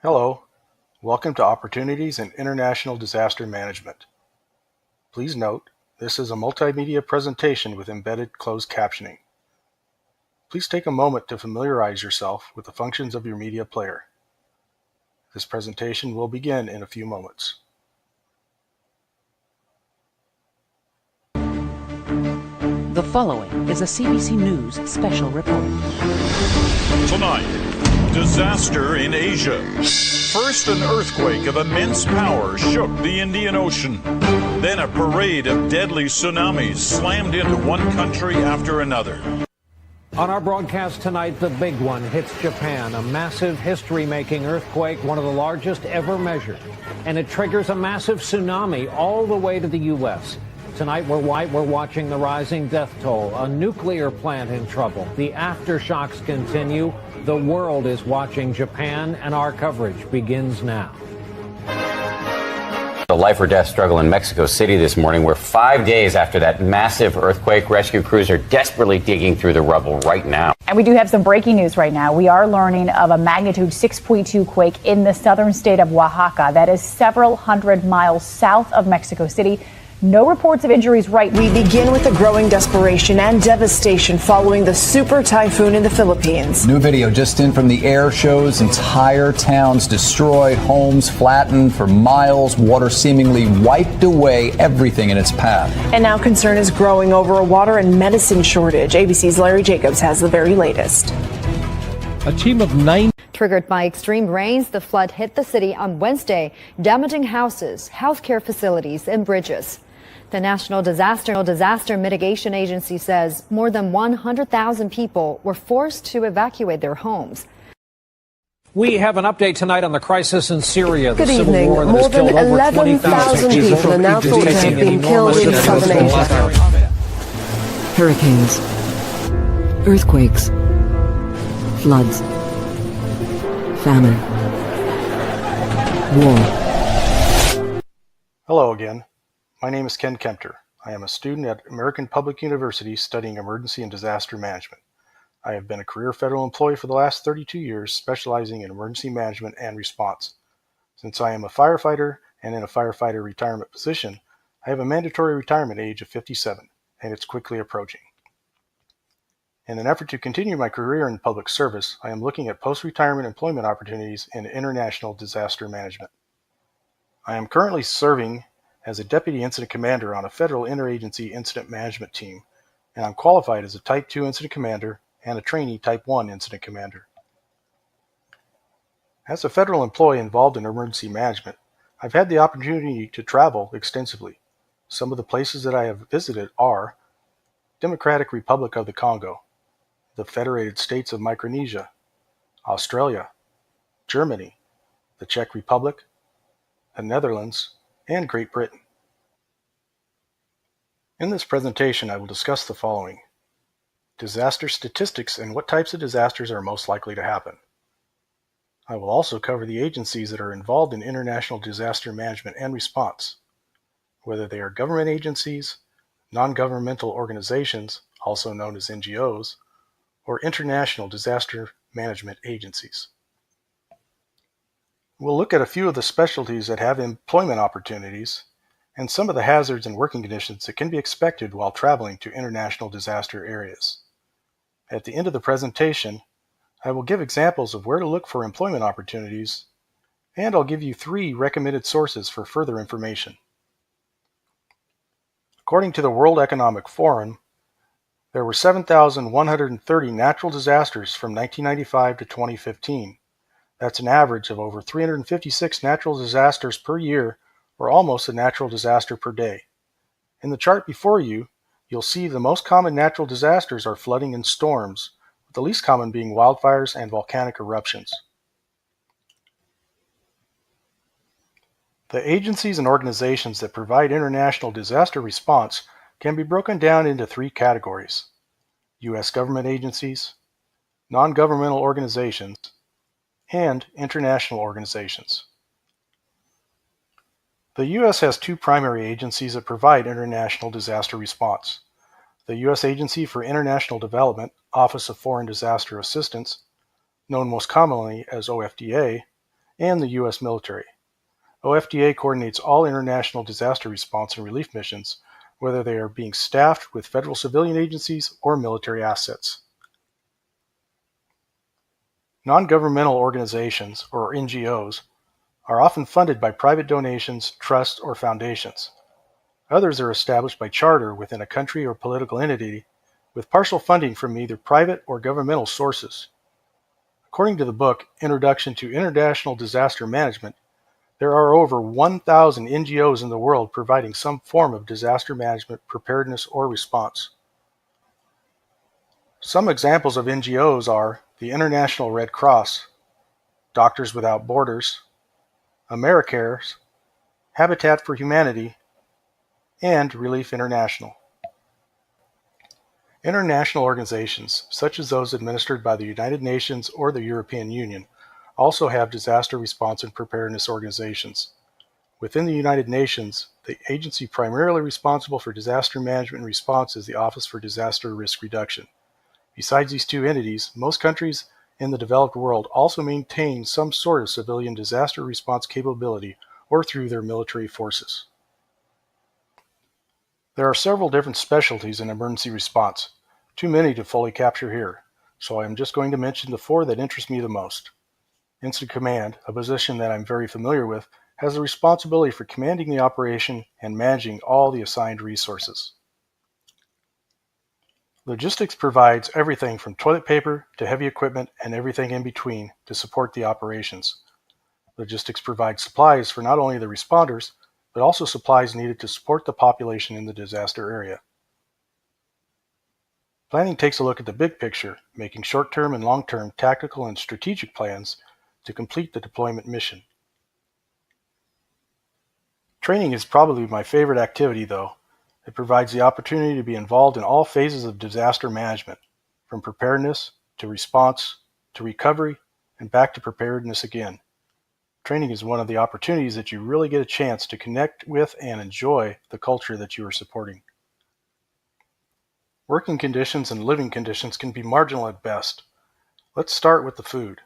Hello, welcome to Opportunities in International Disaster Management. Please note, this is a multimedia presentation with embedded closed captioning. Please take a moment to familiarize yourself with the functions of your media player. This presentation will begin in a few moments. The following is a CBC News special report. Tonight, disaster in Asia. First, an earthquake of immense power shook the Indian Ocean. Then a parade of deadly tsunamis slammed into one country after another. On our broadcast tonight, the big one hits Japan, a massive history-making earthquake, one of the largest ever measured. And it triggers a massive tsunami all the way to the U.S. Tonight, we're watching the rising death toll, a nuclear plant in trouble. The aftershocks continue. The world is watching Japan, and our coverage begins now. The life or death struggle in Mexico City this morning. We're 5 days after that massive earthquake. Rescue crews are desperately digging through the rubble right now. And we do have some breaking news right now. We are learning of a magnitude 6.2 quake in the southern state of Oaxaca. That is several hundred miles south of Mexico City. No reports of injuries right now. We begin with a growing desperation and devastation following the super typhoon in the Philippines. New video just in from the air shows entire towns destroyed, homes flattened for miles, water seemingly wiped away everything in its path. And now concern is growing over a water and medicine shortage. ABC's Larry Jacobs has the very latest. A team of 9 Triggered by extreme rains, the flood hit the city on Wednesday, damaging houses, healthcare facilities, and bridges. The National Disaster Mitigation Agency says more than 100,000 people were forced to evacuate their homes. We have an update tonight on the crisis in Syria. Good evening. More than 11,000 people are now thought to have been killed in southern Asia. Hurricanes, earthquakes, floods, famine, war. Hello again. My name is Ken Kempter. I am a student at American Public University studying emergency and disaster management. I have been a career federal employee for the last 32 years, specializing in emergency management and response. Since I am a firefighter and in a firefighter retirement position, I have a mandatory retirement age of 57, and it's quickly approaching. In an effort to continue my career in public service, I am looking at post-retirement employment opportunities in international disaster management. I am currently serving as a Deputy Incident Commander on a federal interagency incident management team, and I'm qualified as a Type 2 Incident Commander and a trainee Type 1 Incident Commander. As a federal employee involved in emergency management, I've had the opportunity to travel extensively. Some of the places that I have visited are Democratic Republic of the Congo, the Federated States of Micronesia, Australia, Germany, the Czech Republic, the Netherlands, and Great Britain. In this presentation, I will discuss the following: disaster statistics and what types of disasters are most likely to happen. I will also cover the agencies that are involved in international disaster management and response, whether they are government agencies, non-governmental organizations, also known as NGOs, or international disaster management agencies. We'll look at a few of the specialties that have employment opportunities and some of the hazards and working conditions that can be expected while traveling to international disaster areas. At the end of the presentation, I will give examples of where to look for employment opportunities, and I'll give you 3 recommended sources for further information. According to the World Economic Forum, there were 7,130 natural disasters from 1995 to 2015. That's an average of over 356 natural disasters per year, or almost a natural disaster per day. In the chart before you, you'll see the most common natural disasters are flooding and storms, with the least common being wildfires and volcanic eruptions. The agencies and organizations that provide international disaster response can be broken down into 3 categories: U.S. government agencies, non-governmental organizations, and international organizations. The U.S. has 2 primary agencies that provide international disaster response: the U.S. Agency for International Development, Office of Foreign Disaster Assistance, known most commonly as OFDA, and the U.S. military. OFDA coordinates all international disaster response and relief missions, whether they are being staffed with federal civilian agencies or military assets. Non-governmental organizations, or NGOs, are often funded by private donations, trusts, or foundations. Others are established by charter within a country or political entity, with partial funding from either private or governmental sources. According to the book Introduction to International Disaster Management, there are over 1,000 NGOs in the world providing some form of disaster management, preparedness, or response. Some examples of NGOs are the International Red Cross, Doctors Without Borders, AmeriCares, Habitat for Humanity, and Relief International. International organizations, such as those administered by the United Nations or the European Union, also have disaster response and preparedness organizations. Within the United Nations, the agency primarily responsible for disaster management and response is the Office for Disaster Risk Reduction. Besides these two entities, most countries in the developed world also maintain some sort of civilian disaster response capability or through their military forces. There are several different specialties in emergency response, too many to fully capture here, so I am just going to mention the 4 that interest me the most. Incident Command, a position that I'm very familiar with, has the responsibility for commanding the operation and managing all the assigned resources. Logistics provides everything from toilet paper to heavy equipment and everything in between to support the operations. Logistics provides supplies for not only the responders, but also supplies needed to support the population in the disaster area. Planning takes a look at the big picture, making short-term and long-term tactical and strategic plans to complete the deployment mission. Training is probably my favorite activity, though. It provides the opportunity to be involved in all phases of disaster management, from preparedness to response to recovery and back to preparedness again. Training is one of the opportunities that you really get a chance to connect with and enjoy the culture that you are supporting. Working conditions and living conditions can be marginal at best. Let's start with the food.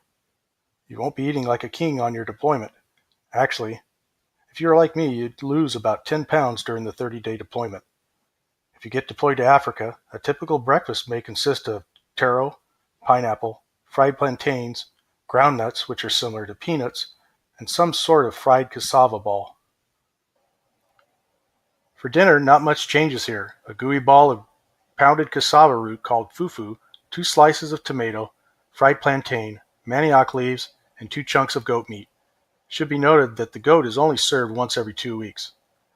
You won't be eating like a king on your deployment. Actually, if you're like me, you'd lose about 10 pounds during the 30-day deployment. If you get deployed to Africa, a typical breakfast may consist of taro, pineapple, fried plantains, ground nuts, which are similar to peanuts, and some sort of fried cassava ball. For dinner, not much changes here. A gooey ball of pounded cassava root called fufu, 2 slices of tomato, fried plantain, manioc leaves, and 2 chunks of goat meat. It should be noted that the goat is only served once every 2 weeks.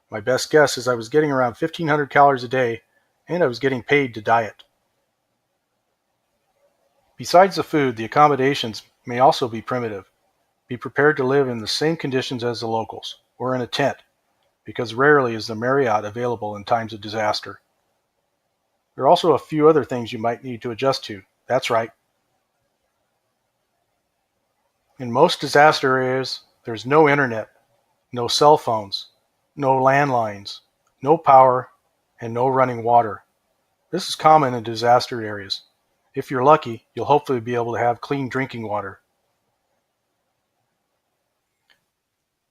My best guess is I was getting around 1,500 calories a day, and I was getting paid to diet. Besides the food, the accommodations may also be primitive. Be prepared to live in the same conditions as the locals, or in a tent, because rarely is the Marriott available in times of disaster. There are also a few other things you might need to adjust to. That's right. In most disaster areas, there's no internet, no cell phones, no landlines, no power, and no running water. This is common in disaster areas. If you're lucky, you'll hopefully be able to have clean drinking water.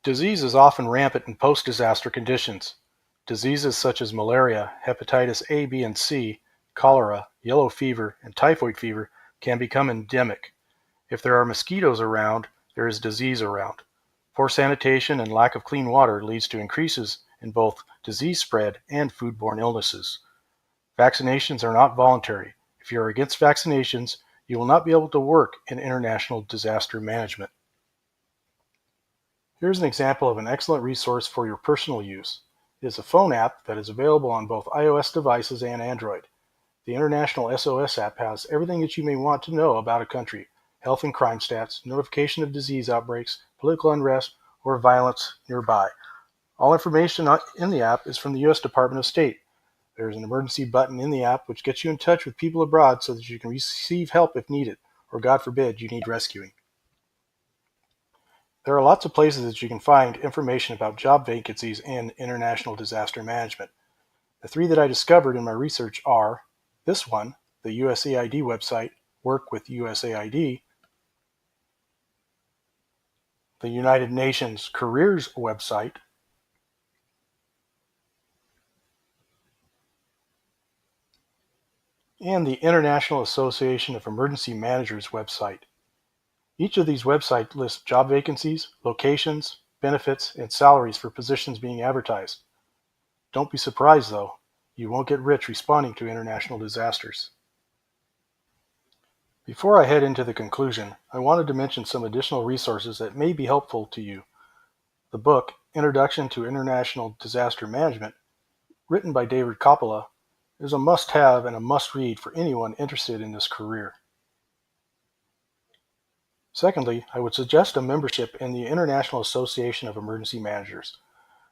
Disease is often rampant in post-disaster conditions. Diseases such as malaria, hepatitis A, B, and C, cholera, yellow fever, and typhoid fever can become endemic. If there are mosquitoes around, there is disease around. Poor sanitation and lack of clean water leads to increases in both disease spread and foodborne illnesses. Vaccinations are not voluntary. If you are against vaccinations, you will not be able to work in international disaster management. Here's an example of an excellent resource for your personal use. It is a phone app that is available on both iOS devices and Android. The International SOS app has everything that you may want to know about a country: health and crime stats, notification of disease outbreaks, political unrest, or violence nearby. All information in the app is from the U.S. Department of State. There is an emergency button in the app which gets you in touch with people abroad so that you can receive help if needed, or God forbid, you need rescuing. There are lots of places that you can find information about job vacancies in international disaster management. The 3 that I discovered in my research are this one, the USAID website, Work with USAID, the United Nations Careers website, and the International Association of Emergency Managers website. Each of these websites lists job vacancies, locations, benefits, and salaries for positions being advertised. Don't be surprised, though. You won't get rich responding to international disasters. Before I head into the conclusion, I wanted to mention some additional resources that may be helpful to you. The book, Introduction to International Disaster Management, written by David Coppola, is a must-have and a must-read for anyone interested in this career. Secondly, I would suggest a membership in the International Association of Emergency Managers.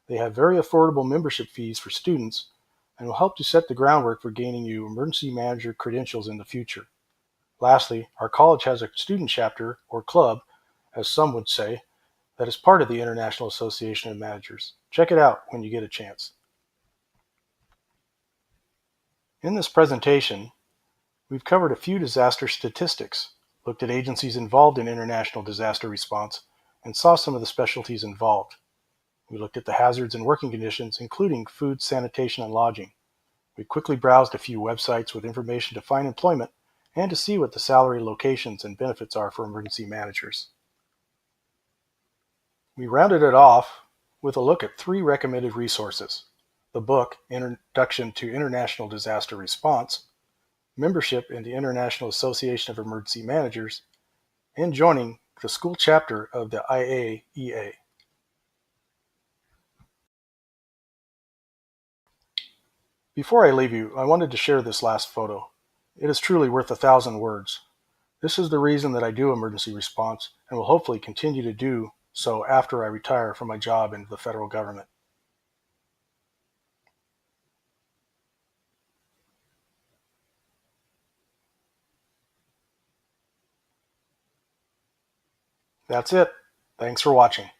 They have very affordable membership fees for students and will help to set the groundwork for gaining you emergency manager credentials in the future. Lastly, our college has a student chapter, or club, as some would say, that is part of the International Association of Managers. Check it out when you get a chance. In this presentation, we've covered a few disaster statistics, looked at agencies involved in international disaster response, and saw some of the specialties involved. We looked at the hazards and working conditions, including food, sanitation, and lodging. We quickly browsed a few websites with information to find employment and to see what the salary, locations, and benefits are for emergency managers. We rounded it off with a look at 3 recommended resources: the book, Introduction to International Disaster Response, membership in the International Association of Emergency Managers, and joining the school chapter of the IAEA. Before I leave you, I wanted to share this last photo. It is truly worth 1,000 words. This is the reason that I do emergency response and will hopefully continue to do so after I retire from my job in the federal government. That's it. Thanks for watching.